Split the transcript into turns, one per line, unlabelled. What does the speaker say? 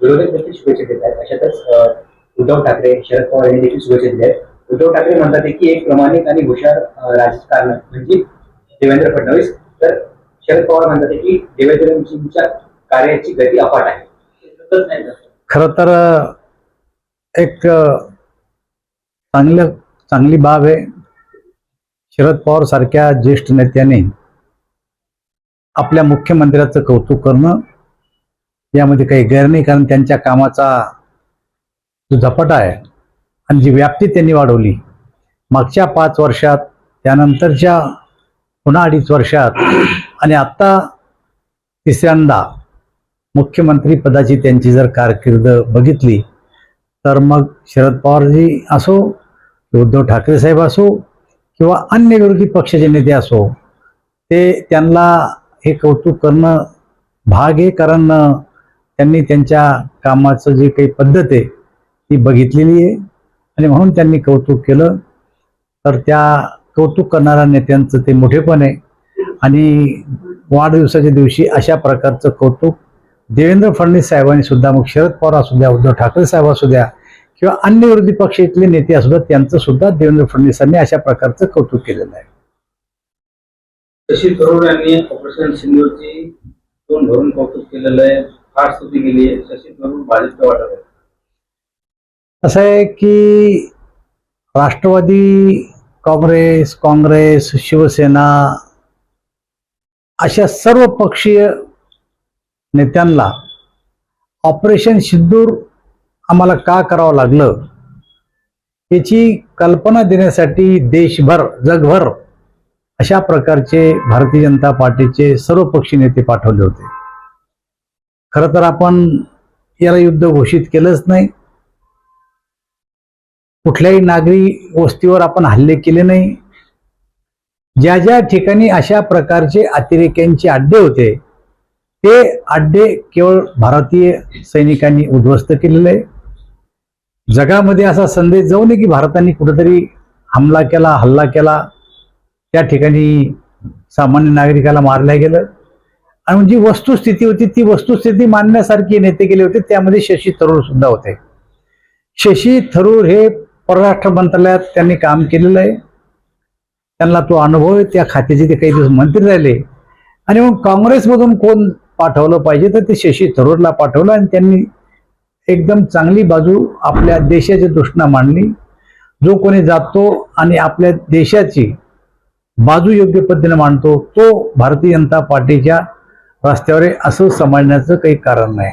विरोधक देखील शुभेच्छा देत आहेत. अशातच उद्धव ठाकरे, शरद पवार यांनी देखील शुभेच्छा दिल्या आहेत. उद्धव ठाकरे म्हणतात की एक प्रामाणिक आणि हुशार राजकारण म्हणजे देवेंद्र फडणवीस, तर शरद पवार म्हणतात की देवेंद्रजींच्या कार्याची गती अफाट आहे.
खर तर एक चांगली बाब आहे. शरद पवार सारख्या ज्येष्ठ नेत्याने आपल्या मुख्यमंत्र्याचं कौतुक करणं यामध्ये काही गैर नाही, कारण त्यांच्या कामाचा जो झपाटा आहे आणि जी व्याप्ती त्यांनी वाढवली मागच्या 5 वर्षात, त्यानंतरच्या पुन्हा 2.5 वर्षात आणि आत्ता तिसऱ्यांदा मुख्यमंत्री पदाची त्यांची जर कारकीर्द बघितली तर मग शरद पवारजी असो, उद्धव ठाकरे साहेब असो किंवा अन्य विरोधी पक्षाचे नेते असो, ते त्यांना हे कौतुक करणं भाग आहे. कारण त्यांनी त्यांच्या कामाचं जे काही पद्धत आहे ती बघितलेली आहे आणि म्हणून त्यांनी कौतुक केलं. तर त्या कौतुक करणाऱ्या नेत्यांचं ते मोठेपण आहे. आणि वाढदिवसाच्या दिवशी अशा प्रकारचं कौतुक देवेंद्र फडणवीस साहेबांनी सुद्धा, मग शरद पवार असू द्या, उद्धव ठाकरे साहेब असू द्या किंवा अन्य विरोधी पक्षातले नेते असू द्या, त्यांचं सुद्धा देवेंद्र फडणवीसांनी अशा प्रकारचं कौतुक केलेलं आहे.
शशी थरूर यांनी ऑपरेशन सिंदूरची तोंड भरून कौतुक केलेलं आहे, फार स्तुती केली आहे. शशी थरूर भाजपचं वाटत आहे.
असं आहे की राष्ट्रवादी काँग्रेस, शिवसेना अशा सर्व पक्षीय नेत्यांना ऑपरेशन सिंदूर आम्हाला का करावं लागलं याची कल्पना देण्यासाठी देशभर, जगभर अशा प्रकारचे भारतीय जनता पार्टीचे सर्व पक्षी नेते पाठवले होते. खरं तर आपण याला युद्ध घोषित केलंच नाही. कुठल्याही नागरी वस्तीवर आपण हल्ले केले नाही. ज्या ज्या ठिकाणी अशा प्रकारचे अतिरेक्यांचे अड्डे होते ते अड्डे केवळ भारतीय सैनिकांनी उद्ध्वस्त केलेले आहे. जगामध्ये असा संदेश जाऊ नये की भारताने कुठेतरी हल्ला केला, त्या ठिकाणी सामान्य नागरिकाला मारलं गेलं. आणि जी वस्तुस्थिती होती ती वस्तुस्थिती मांडण्यासारखी नेते गेले होते. त्यामध्ये शशी थरूर सुद्धा होते. शशी थरूर हे परराष्ट्र मंत्रालयात त्यांनी काम केलेलं आहे. त्यांना तो अनुभव आहे. त्या खात्याचे ते काही दिवस मंत्री राहिले आणि मग काँग्रेसमधून कोण पाठवलं पाहिजे तर ते शशी थरूरला पाठवलं आणि त्यांनी एकदम चांगली बाजू आपल्या देशाच्या दृष्टीने मांडली. जो कोणी जातो आणि आपल्या देशाची बाजू योग्य पद्धतीने मांडतो तो भारतीय जनता पार्टीच्या रस्त्यावर आहे असं समजण्याचं काही कारण नाही.